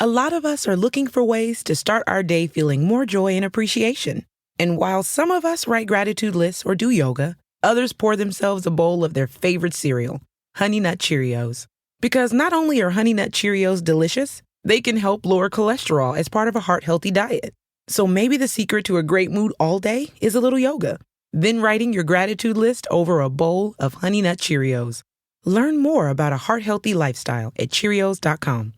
A lot of us are looking for ways to start our day feeling more joy and appreciation. And while some of us write gratitude lists or do yoga, others pour themselves a bowl of their favorite cereal, Honey Nut Cheerios. Because not only are Honey Nut Cheerios delicious, they can help lower cholesterol as part of a heart-healthy diet. So maybe the secret to a great mood all day is a little yoga, then writing your gratitude list over a bowl of Honey Nut Cheerios. Learn more about a heart-healthy lifestyle at Cheerios.com.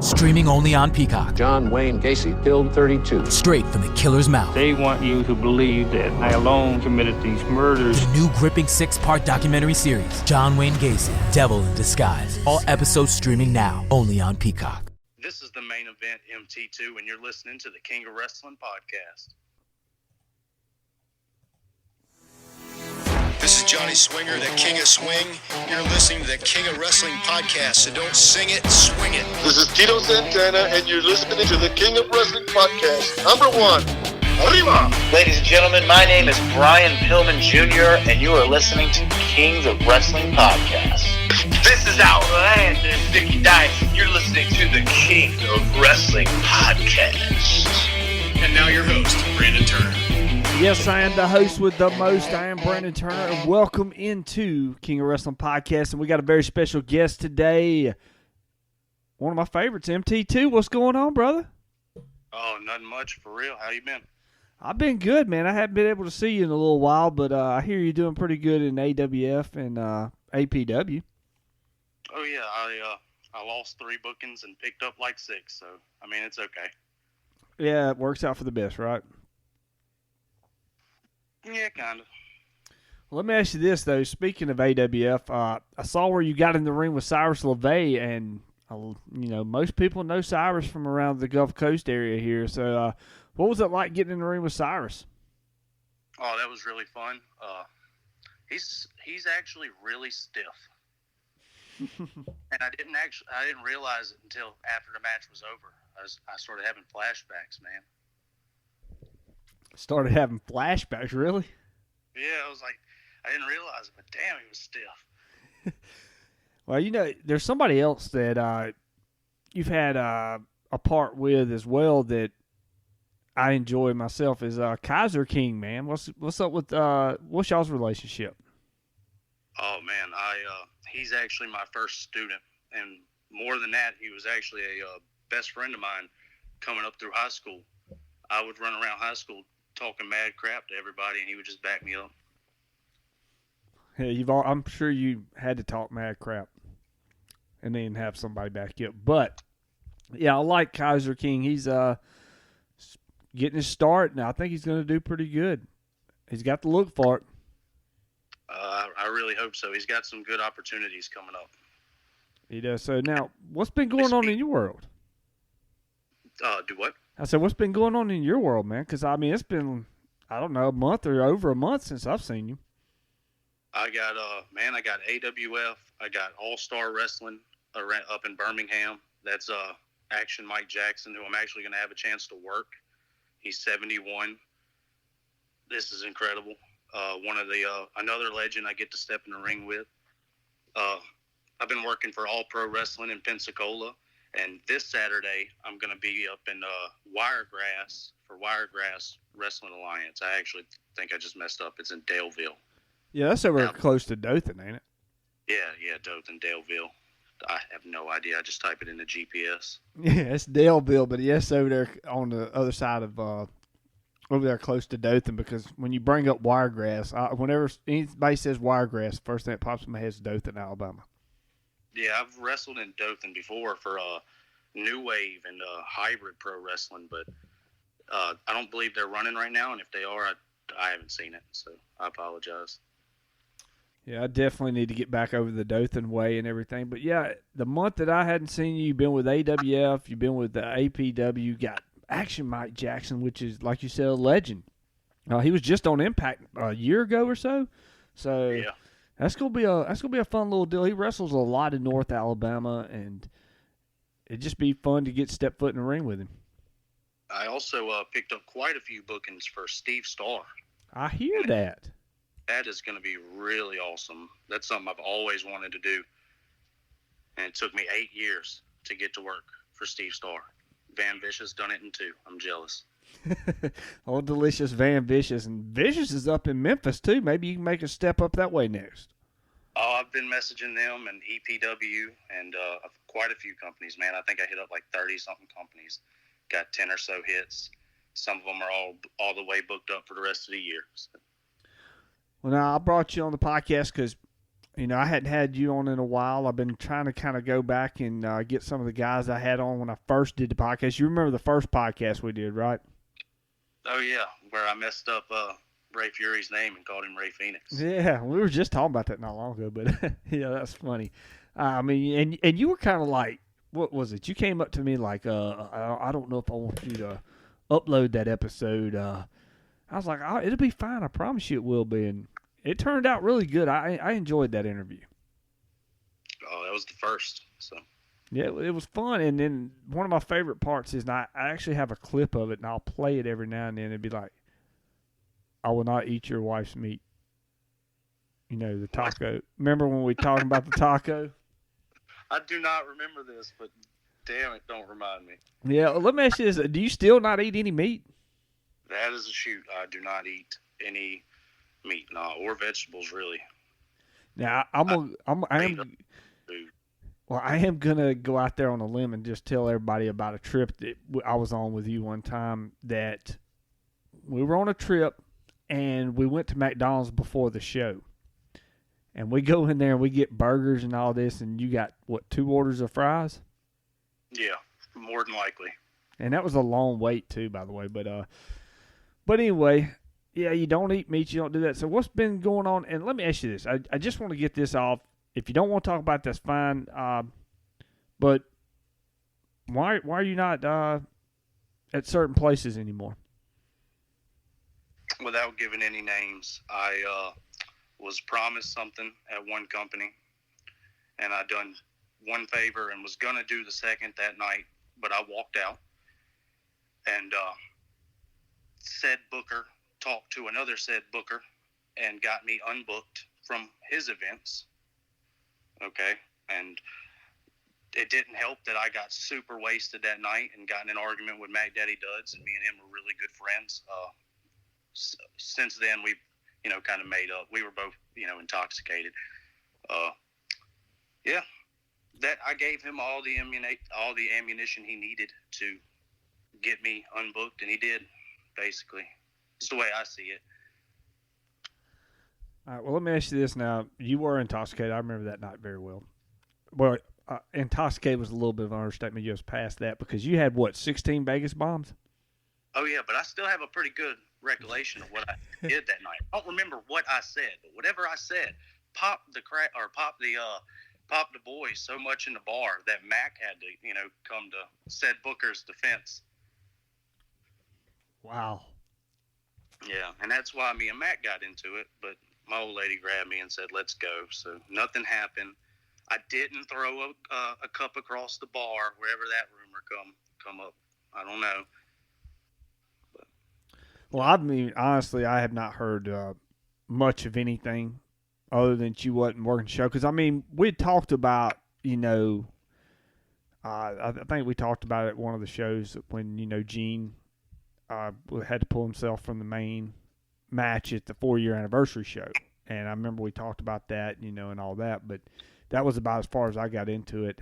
Streaming only on Peacock. John Wayne Gacy killed 32. Straight from the killer's mouth. They want you to believe that I alone committed these murders. The new gripping 6-part documentary series, John Wayne Gacy, Devil in Disguise. All episodes streaming now, only on Peacock. This is the main event, MT2, and you're listening to the King of Wrestling podcast. This is Johnny Swinger, the King of Swing. You're listening to the King of Wrestling podcast, so don't sing it, swing it. This is Tito Santana, and you're listening to the King of Wrestling podcast. Number 1, Arriba! Ladies and gentlemen, my name is Brian Pillman Jr., and you are listening to Kings of Wrestling podcast. This is Outlander Sticky Dice, and you're listening to the King of Wrestling podcast. And now your host, Brandon Turner. Yes, I am the host with the most. I am Brandon Turner, and welcome into King of Wrestling Podcast. And we got a very special guest today. One of my favorites, MT2. What's going on, brother? Oh, nothing much, for real. How you been? I've been good, man. I haven't been able to see you in a little while, but I hear you're doing pretty good in AWF and APW. Oh, yeah. I lost 3 bookings and picked up like 6, so, I mean, it's okay. Yeah, it works out for the best, right? Yeah, kind of. Well, let me ask you this, though. Speaking of AWF, I saw where you got in the ring with Cyrus LeVay, and, most people know Cyrus from around the Gulf Coast area here. So what was it like getting in the ring with Cyrus? Oh, that was really fun. He's actually really stiff. And I didn't realize it until after the match was over. I started having flashbacks, man. Started having flashbacks, really? Yeah, I didn't realize it, but damn, he was stiff. Well, there's somebody else that you've had a part with as well that I enjoy myself is Kaiser King, man. What's up with what's y'all's relationship? Oh man, he's actually my first student, and more than that, he was actually a best friend of mine coming up through high school. I would run around high school talking mad crap to everybody, and he would just back me up. Yeah, I'm sure you had to talk mad crap and then have somebody back you up. But, yeah, I like Kaiser King. He's getting his start, and I think he's going to do pretty good. He's got the look for it. I really hope so. He's got some good opportunities coming up. He does. So, now, what's been going on in your world? Do what? I said, what's been going on in your world, man? Because, it's been, a month or over a month since I've seen you. I got AWF. I got All-Star Wrestling up in Birmingham. That's Action Mike Jackson, who I'm actually going to have a chance to work. He's 71. This is incredible. Another legend I get to step in the ring with. I've been working for All Pro Wrestling in Pensacola. And this Saturday, I'm going to be up in Wiregrass for Wiregrass Wrestling Alliance. I actually think I just messed up. It's in Daleville. Yeah, that's over close to Dothan, ain't it? Yeah, Dothan, Daleville. I have no idea. I just type it in the GPS. Yeah, it's Daleville, but yes, over there on the other side of over there close to Dothan. Because when you bring up Wiregrass, whenever anybody says Wiregrass, the first thing that pops in my head is Dothan, Alabama. Yeah, I've wrestled in Dothan before for New Wave and Hybrid Pro Wrestling, but I don't believe they're running right now, and if they are, I haven't seen it, so I apologize. Yeah, I definitely need to get back over the Dothan way and everything. But, yeah, the month that I hadn't seen you, you've been with AWF, you've been with the APW, you got Action Mike Jackson, which is, like you said, a legend. He was just on Impact a year ago or so. So, yeah. That's gonna be a fun little deal. He wrestles a lot in North Alabama, and it'd just be fun to get step foot in the ring with him. I also picked up quite a few bookings for Steve Starr. I hear that. That is going to be really awesome. That's something I've always wanted to do, and it took me 8 years to get to work. for Steve Starr. Van Vicious done it in 2. I'm jealous. Old delicious Van Vicious. And Vicious is up in Memphis, too. Maybe you can make a step up that way next. Oh, I've been messaging them and EPW and quite a few companies, man. I think I hit up like 30-something companies. Got 10 or so hits. Some of them are all the way booked up for the rest of the year. So. Well, now, I brought you on the podcast because, you know, I hadn't had you on in a while. I've been trying to kind of go back and get some of the guys I had on when I first did the podcast. You remember the first podcast we did, right? Oh, yeah, where I messed up Ray Fury's name and called him Ray Phoenix. Yeah, we were just talking about that not long ago, but yeah, that's funny. I mean, and you were kind of like, what was it? You came up to me like, I don't know if I want you to upload that episode. I was like, oh, it'll be fine. I promise you it will be. And it turned out really good. I enjoyed that interview. Oh, that was the first. So. Yeah, it was fun. And then one of my favorite parts is I actually have a clip of it, and I'll play it every now and then. It'd be like, I will not eat your wife's meat. You know, the taco. Remember when we talking about the taco? I do not remember this, but damn it, don't remind me. Yeah, let me ask you this. Do you still not eat any meat? That is a shoot. I do not eat any meat, or vegetables, really. Now, I am going to go out there on a limb and just tell everybody about a trip that I was on with you one time, that we were on a trip and we went to McDonald's before the show. And we go in there and we get burgers and all this, and you got, 2 orders of fries? Yeah, more than likely. And that was a long wait, too, by the way. But anyway, yeah, you don't eat meat, you don't do that. So what's been going on? And let me ask you this. I just want to get this off. If you don't want to talk about it, that's fine. But why are you not at certain places anymore? Without giving any names, I was promised something at one company, and I done one favor and was going to do the second that night, but I walked out. And said booker talked to another said booker and got me unbooked from his events. Okay. And it didn't help that I got super wasted that night and got in an argument with Mac Daddy Duds, and me and him were really good friends. Since then, we've, kind of made up. We were both, intoxicated. Yeah, that I gave him all the ammunition he needed to get me unbooked, and he did, basically. It's the way I see it. All right, well, let me ask you this now. You were intoxicated. I remember that night very well. Well, intoxicated was a little bit of an understatement. You was past that because you had, 16 Vegas bombs? Oh, yeah, but I still have a pretty good recollection of what I did that night. I don't remember what I said, but whatever I said popped the boys so much in the bar that Mac had to, come to said Booker's defense. Wow. Yeah, and that's why me and Mac got into it, but my old lady grabbed me and said, let's go. So nothing happened. I didn't throw a cup across the bar, wherever that rumor come up. I don't know. But. Well, I mean, honestly, I have not heard much of anything other than you wasn't working the show. Because, I mean, we talked about, I think we talked about it at one of the shows when, Gene had to pull himself from the main match at the 4-year anniversary show. And I remember we talked about that, and all that. But that was about as far as I got into it.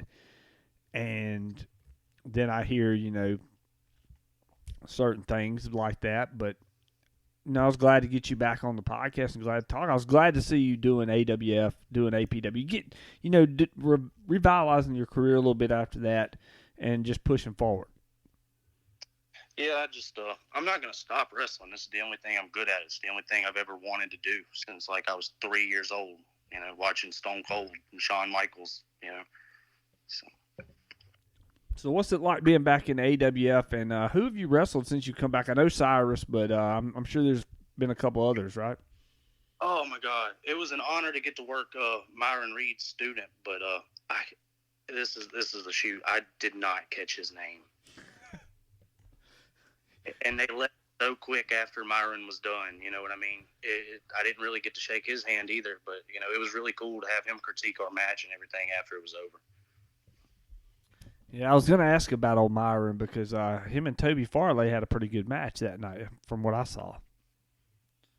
And then I hear, certain things like that. But, I was glad to get you back on the podcast and glad to talk. I was glad to see you doing AWF, doing APW. Get, revitalizing your career a little bit after that and just pushing forward. Yeah, I'm not going to stop wrestling. This is the only thing I'm good at. It's the only thing I've ever wanted to do since, I was 3 years old, watching Stone Cold and Shawn Michaels, So what's it like being back in AWF, and who have you wrestled since you come back? I know Cyrus, but I'm sure there's been a couple others, right? Oh, my God. It was an honor to get to work Myron Reed's student, but this is the shoot. I did not catch his name. And they left so quick after Myron was done, you know what I mean? I didn't really get to shake his hand either, but, it was really cool to have him critique our match and everything after it was over. Yeah, I was going to ask about old Myron because him and Toby Farley had a pretty good match that night, from what I saw.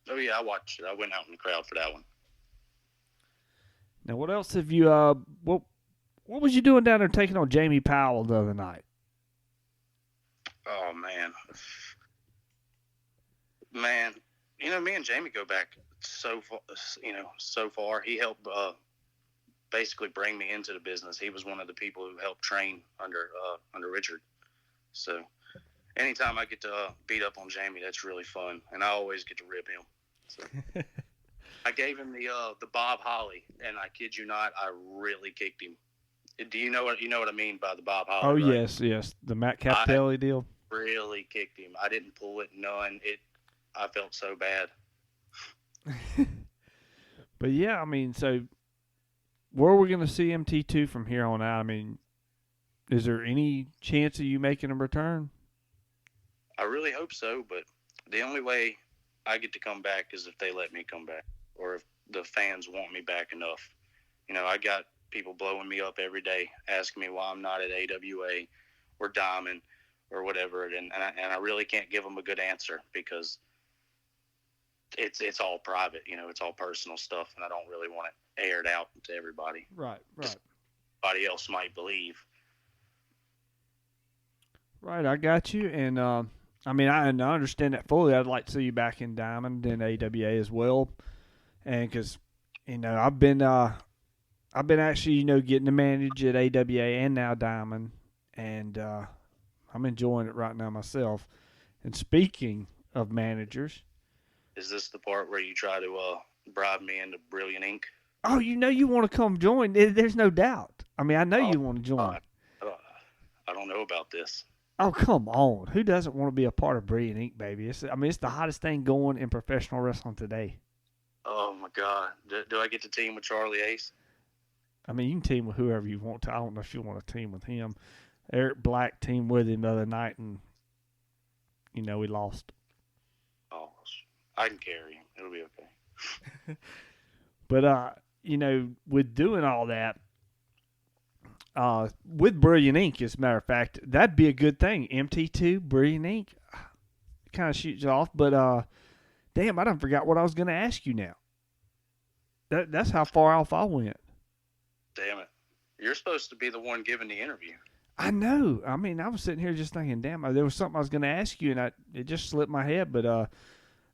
Oh yeah, I watched it. I went out in the crowd for that one. Now, what else have you? What was you doing down there taking on Jamie Powell the other night? Oh man, me and Jamie go back so far. So far. He helped basically bring me into the business. He was one of the people who helped train under Richard. So anytime I get to beat up on Jamie, that's really fun, and I always get to rib him. So. I gave him the Bob Holly, and I kid you not, I really kicked him. Do you know what I mean by the Bob Holly? Oh right? yes, the Matt Capitelli deal. Really kicked him. I didn't pull it, none. I felt so bad. But yeah, I mean, so where are we going to see MT2 from here on out? I mean, is there any chance of you making a return? I really hope so, but the only way I get to come back is if they let me come back, or if the fans want me back enough. I got people blowing me up every day, asking me why I'm not at AWA or Diamond or whatever, and I really can't give them a good answer because it's all private. It's all personal stuff, and I don't really want it aired out to everybody. Right. Everybody else might believe. Right, I got you, and I mean, I understand that fully. I'd like to see you back in Diamond and AWA as well, and because I've been actually getting to manage at AWA and now Diamond, and I'm enjoying it right now myself. And speaking of managers, is this the part where you try to bribe me into Brilliant Ink? Oh, you want to come join? There's no doubt. I mean, I know you want to join. I don't know about this. Oh, come on. Who doesn't want to be a part of Brilliant Ink, baby? It's the hottest thing going in professional wrestling today. Oh, my God. Do I get to team with Charlie Ace? I mean, you can team with whoever you want to. I don't know if you want to team with him. Eric Black teamed with him the other night, and, we lost. Oh, I can carry him. It'll be okay. But, with doing all that, with Brilliant Ink, as a matter of fact, that'd be a good thing. MT2, Brilliant Ink, kind of shoots you off. But, damn, I done forgot what I was going to ask you now. That's how far off I went. Damn it. You're supposed to be the one giving the interview. I know. I mean, I was sitting here just thinking, damn, there was something I was going to ask you, and it just slipped my head. But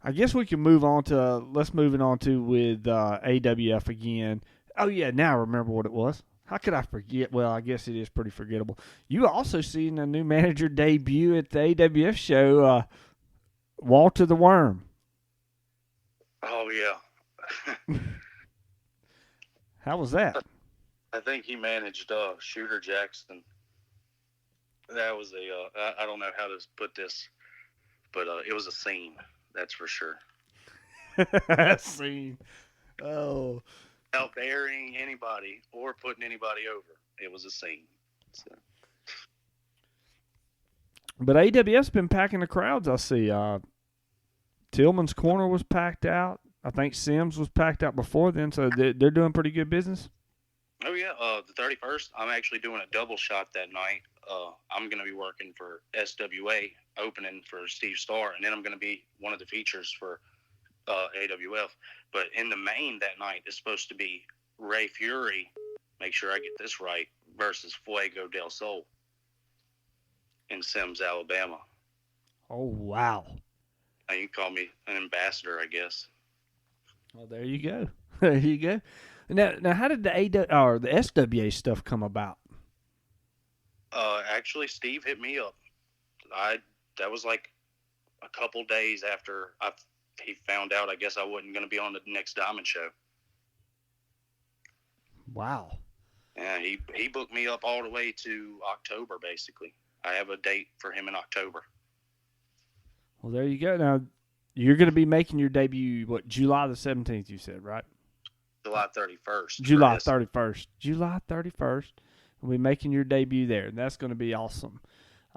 I guess we can move on to, let's move it on to with AWF again. Oh, yeah, now I remember what it was. How could I forget? Well, I guess it is pretty forgettable. You also seen a new manager debut at the AWF show, Walter the Worm. Oh, yeah. How was that? I think he managed Shooter Jackson. That was I don't know how to put this, but it was a scene, that's for sure. Scene. Oh. Without burying anybody or putting anybody over. It was a scene. So. But AWF's been packing the crowds, I see. Tillman's Corner was packed out. I think Sims was packed out before then, so they're doing pretty good business. Oh, yeah. The 31st, I'm actually doing a double shot that night. I'm going to be working for SWA, opening for Steve Starr, and then I'm going to be one of the features for AWF. But in the main that night is supposed to be Ray Fury, make sure I get this right, versus Fuego del Sol in Sims, Alabama. Oh, wow. Now you can call me an ambassador, I guess. Well, there you go. There you go. Now, how did the SWA stuff come about? Actually, Steve hit me up. That was like a couple days after he found out. I guess I wasn't going to be on the next Diamond show. Wow. Yeah, he booked me up all the way to October. Basically, I have a date for him in October. Well, there you go. Now, you're going to be making your debut, July the 17th, you said, right? July 31st. July 31st. July 31st. We'll be making your debut there, and that's going to be awesome.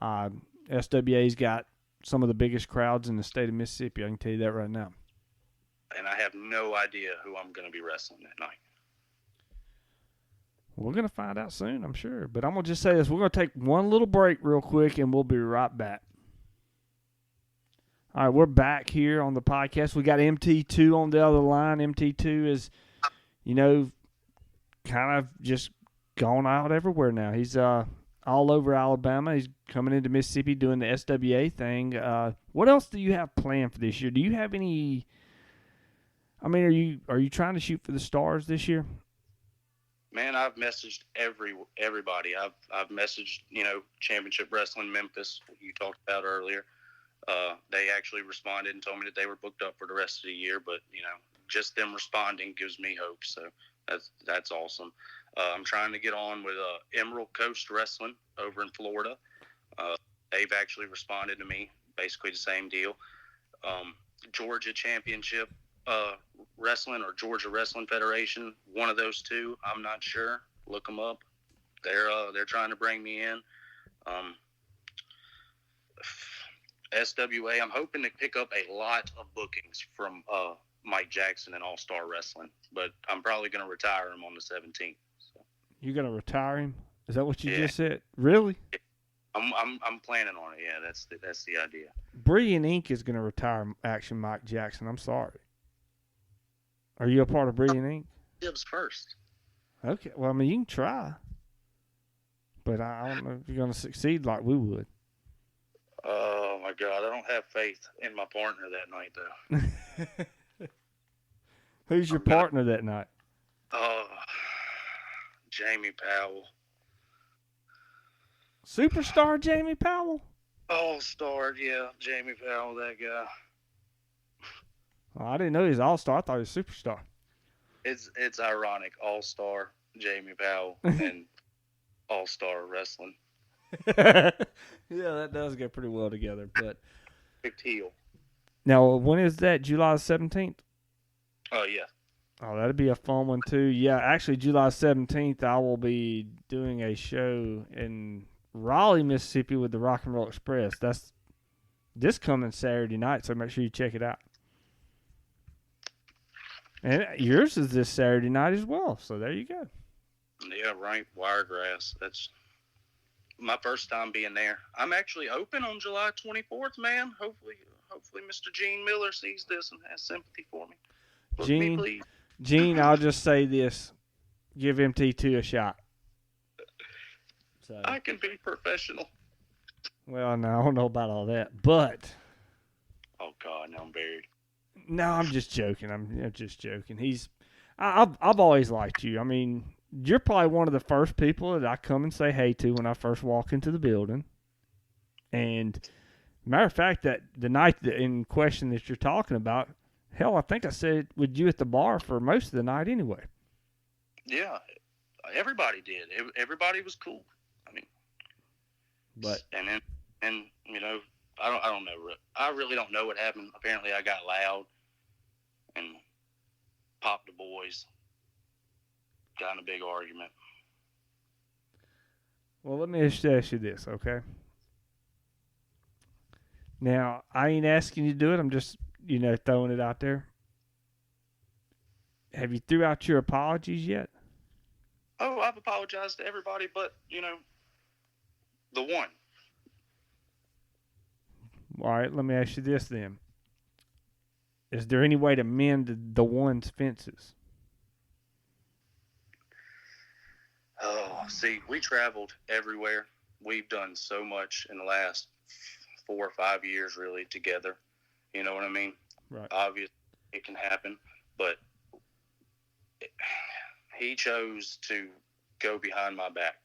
SWA's got some of the biggest crowds in the state of Mississippi. I can tell you that right now. And I have no idea who I'm going to be wrestling that night. We're going to find out soon, I'm sure. But I'm going to just say this. We're going to take one little break real quick, and we'll be right back. All right, we're back here on the podcast. We got MT2 on the other line. MT2 is, kind of just gone out everywhere now. He's all over Alabama. He's coming into Mississippi doing the SWA thing. What else do you have planned for this year? Do you have any? I mean, are you trying to shoot for the stars this year? Man, I've messaged everybody. I've messaged Championship Wrestling Memphis, you talked about earlier. They actually responded and told me that they were booked up for the rest of the year, but just them responding gives me hope. So that's awesome. I'm trying to get on with Emerald Coast Wrestling over in Florida. They've actually responded to me, basically the same deal. Georgia Championship Wrestling or Georgia Wrestling Federation, one of those two, I'm not sure. Look them up. They're trying to bring me in. SWA, I'm hoping to pick up a lot of bookings from Mike Jackson and All Star Wrestling, but I'm probably going to retire him on the 17th. So. You're going to retire him? Is that what you just said? Really? I'm planning on it. Yeah, that's the idea. Brilliant Inc. is going to retire Action Mike Jackson. I'm sorry. Are you a part of Brilliant Inc.? Gibbs first. Okay. Well, I mean, you can try, but I don't know if you're going to succeed like we would. Oh my God, I don't have faith in my partner that night, though. Who's your partner that night? Jamie Powell. Superstar Jamie Powell? All-star, yeah, Jamie Powell, that guy. Oh, I didn't know he was all-star. I thought he was superstar. It's ironic, all-star Jamie Powell and all-star wrestling. Yeah, that does go pretty well together. But big deal. Now, when is that? July 17th? Oh, yeah. Oh, that'd be a fun one, too. Yeah, actually, July 17th, I will be doing a show in Raleigh, Mississippi with the Rock and Roll Express. That's this coming Saturday night, so make sure you check it out. And yours is this Saturday night as well, so there you go. Yeah, right, Wiregrass. That's my first time being there. I'm actually open on July 24th, man. Hopefully Mr. Gene Miller sees this and has sympathy for me. Book me, please. Gene, I'll just say this. Give MT2 a shot. So, I can be professional. Well, no, I don't know about all that, but... Oh, God, now I'm buried. No, I'm just joking. I'm just joking. I've always liked you. I mean, you're probably one of the first people that I come and say hey to when I first walk into the building. And matter of fact, that the night in question that you're talking about, hell, I think I said with you at the bar for most of the night anyway. Yeah, everybody did. Everybody was cool. I mean, but and I don't know. I really don't know what happened. Apparently, I got loud and popped the boys. Got in a big argument. Well, let me just ask you this, okay? Now, I ain't asking you to do it. I'm just, throwing it out there. Have you threw out your apologies yet? Oh, I've apologized to everybody but, the one. All right, let me ask you this then. Is there any way to mend the one's fences? Oh, see, we traveled everywhere. We've done so much in the last 4 or 5 years, really, together. You know what I mean? Right. Obviously, it can happen, but he chose to go behind my back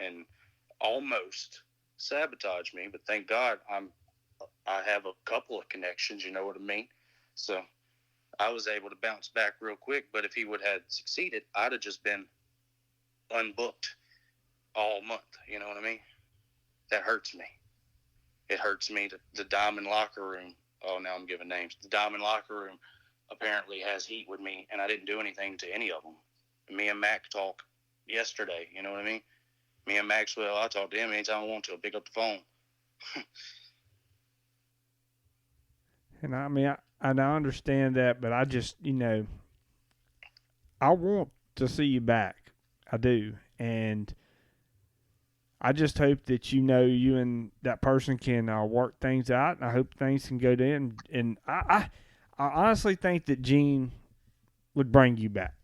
and almost sabotage me. But thank God, I have a couple of connections. You know what I mean? So I was able to bounce back real quick. But if he would have succeeded, I'd have just been unbooked all month. You know what I mean? That hurts me. It hurts me. The Diamond Locker Room. Oh, now I'm giving names. The Diamond Locker Room apparently has heat with me, and I didn't do anything to any of them. Me and Mac talked yesterday. You know what I mean? Me and Maxwell, I talk to him anytime I want to. I'll pick up the phone. And I mean, I understand that, but I just, I want to see you back. I do. And I just hope that you and that person can work things out, and I hope things can go down. And I honestly think that Gene would bring you back.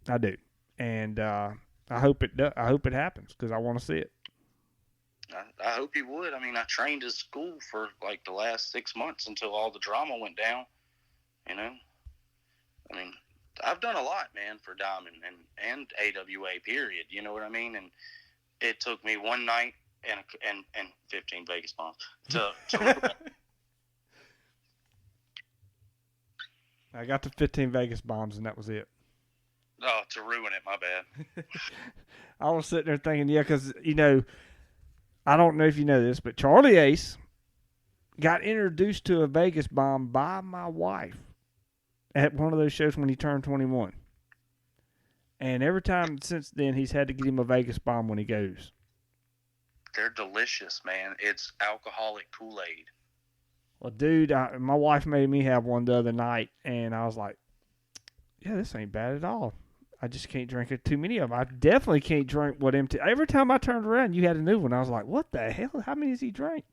I do, and I hope it happens because I want to see it. I hope he would. I mean, I trained his school for like the last 6 months until all the drama went down. You know, I mean, I've done a lot, man, for Diamond and AWA. Period. You know what I mean? And it took me one night and 15 Vegas bombs to I got the 15 Vegas bombs, and that was it. Oh, to ruin it, my bad. I was sitting there thinking, yeah, because, I don't know if you know this, but Charlie Ace got introduced to a Vegas bomb by my wife at one of those shows when he turned 21. And every time since then, he's had to get him a Vegas bomb when he goes. They're delicious, man. It's alcoholic Kool-Aid. Well, dude, my wife made me have one the other night, and I was like, yeah, this ain't bad at all. I just can't drink it too many of them. I definitely can't drink what MT. Every time I turned around, you had a new one. I was like, what the hell? How many has he drank?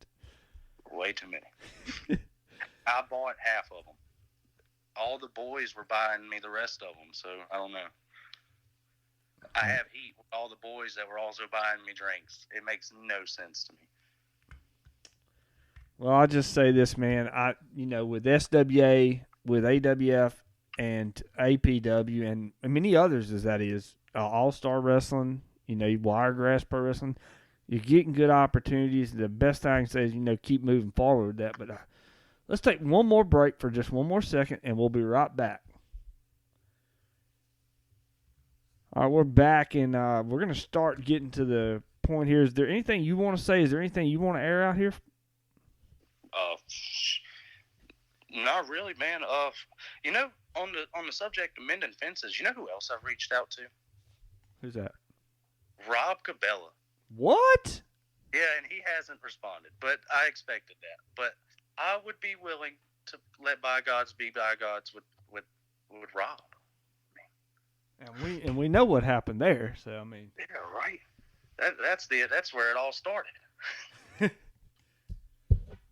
Way too many. I bought half of them. All the boys were buying me the rest of them, so I don't know. I have heat with all the boys that were also buying me drinks. It makes no sense to me. Well, I'll just say this, man. With SWA, with AWF, and APW, and many others as that is, All-Star Wrestling, Wiregrass Pro Wrestling, you're getting good opportunities. The best thing I can say is, keep moving forward with that. But let's take one more break for just one more second, and we'll be right back. All right, we're back, and we're going to start getting to the point here. Is there anything you want to say? Is there anything you want to air out here? Not really, man. On the subject of mending fences, you know who else I've reached out to? Who's that? Rob Cabela. What? Yeah, and he hasn't responded, but I expected that. But I would be willing to let bygones be bygones with Rob. And we know what happened there. So I mean, yeah, right. That's where it all started.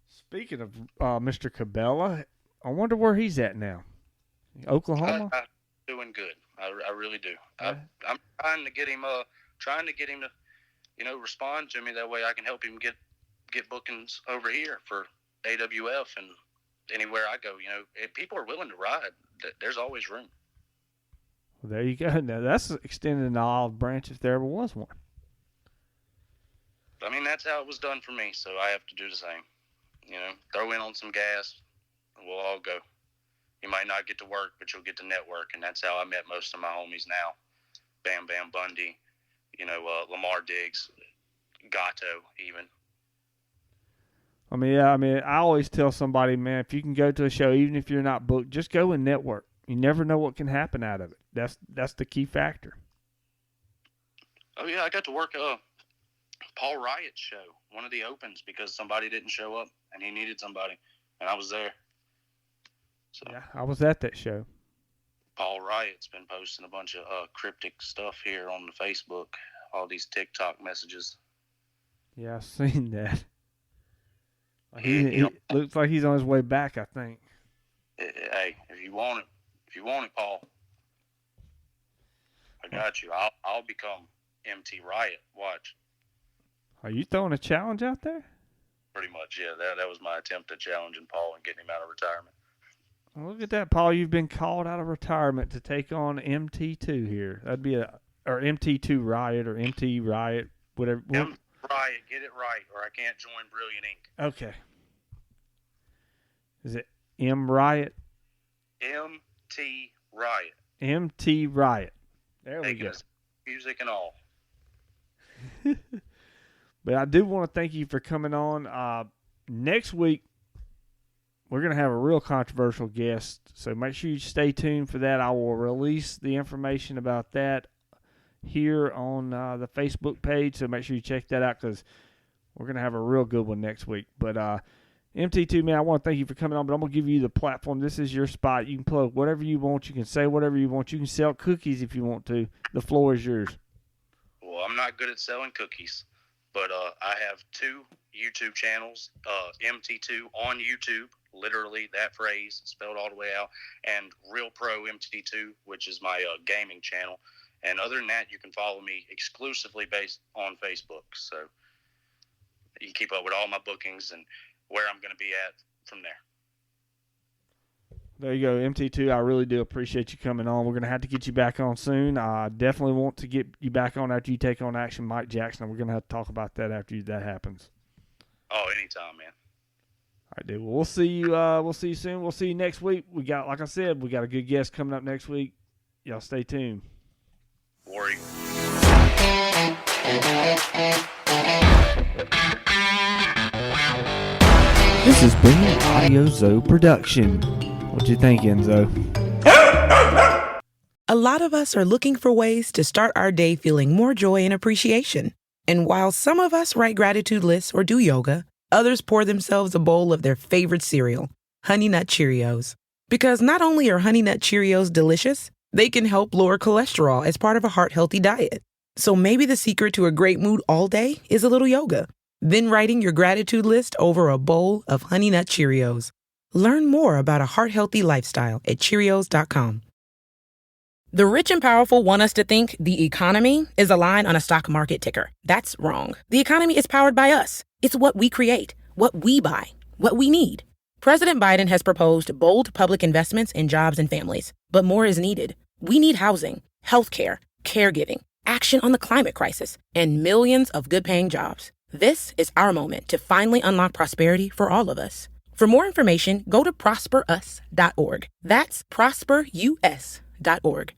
Speaking of Mr. Cabela, I wonder where he's at now. Oklahoma? Doing good. I really do. I'm trying to get him to respond to me. That way I can help him get bookings over here for AWF and anywhere I go. If people are willing to ride, there's always room. Well, there you go. Now that's extending the olive branch if there ever was one. I mean, that's how it was done for me, so I have to do the same. Throw in on some gas, and we'll all go. You might not get to work, but you'll get to network, and that's how I met most of my homies now. Bam Bam Bundy, Lamar Diggs, Gatto even. I always tell somebody, man, if you can go to a show, even if you're not booked, just go and network. You never know what can happen out of it. That's the key factor. Oh, yeah, I got to work Paul Riot's show, one of the opens, because somebody didn't show up, and he needed somebody, and I was there. So, yeah, I was at that show. Paul Riot's been posting a bunch of cryptic stuff here on the Facebook, all these TikTok messages. Yeah, I've seen that. He looks like he's on his way back, I think. Hey, if you want it, Paul, I got you. I'll become MT Riot. Watch. Are you throwing a challenge out there? Pretty much, yeah. That was my attempt at challenging Paul and getting him out of retirement. Well, look at that, Paul. You've been called out of retirement to take on MT2 here. That'd be or MT2 Riot or MT Riot, whatever. MT Riot, get it right, or I can't join Brilliant Inc. Okay. Is it M Riot? MT Riot. MT Riot. There we go. Music and all. But I do want to thank you for coming on. Next week, we're going to have a real controversial guest, so make sure you stay tuned for that. I will release the information about that here on the Facebook page, so make sure you check that out because we're going to have a real good one next week. But MT2, man, I want to thank you for coming on, but I'm going to give you the platform. This is your spot. You can plug whatever you want. You can say whatever you want. You can sell cookies if you want to. The floor is yours. Well, I'm not good at selling cookies, but I have 2 YouTube channels, MT2 on YouTube, literally that phrase spelled all the way out, and Real Pro MT2, which is my gaming channel. And other than that, you can follow me exclusively based on Facebook. So you can keep up with all my bookings and where I'm going to be at from there. There you go, MT2. I really do appreciate you coming on. We're going to have to get you back on soon. I definitely want to get you back on after you take on Action Mike Jackson. We're going to have to talk about that after that happens. Oh, anytime, man. All right, dude. Well, we'll see you. We'll see you soon. We'll see you next week. We got, like I said, we got a good guest coming up next week. Y'all stay tuned. Worry. This has been an Audio Zoe production. What you think, Enzo? A lot of us are looking for ways to start our day feeling more joy and appreciation. And while some of us write gratitude lists or do yoga, others pour themselves a bowl of their favorite cereal, Honey Nut Cheerios. Because not only are Honey Nut Cheerios delicious, they can help lower cholesterol as part of a heart-healthy diet. So maybe the secret to a great mood all day is a little yoga. Then writing your gratitude list over a bowl of Honey Nut Cheerios. Learn more about a heart-healthy lifestyle at Cheerios.com. The rich and powerful want us to think the economy is a line on a stock market ticker. That's wrong. The economy is powered by us. It's what we create, what we buy, what we need. President Biden has proposed bold public investments in jobs and families, but more is needed. We need housing, healthcare, caregiving, action on the climate crisis, and millions of good-paying jobs. This is our moment to finally unlock prosperity for all of us. For more information, go to prosperus.org. That's prosperus.org.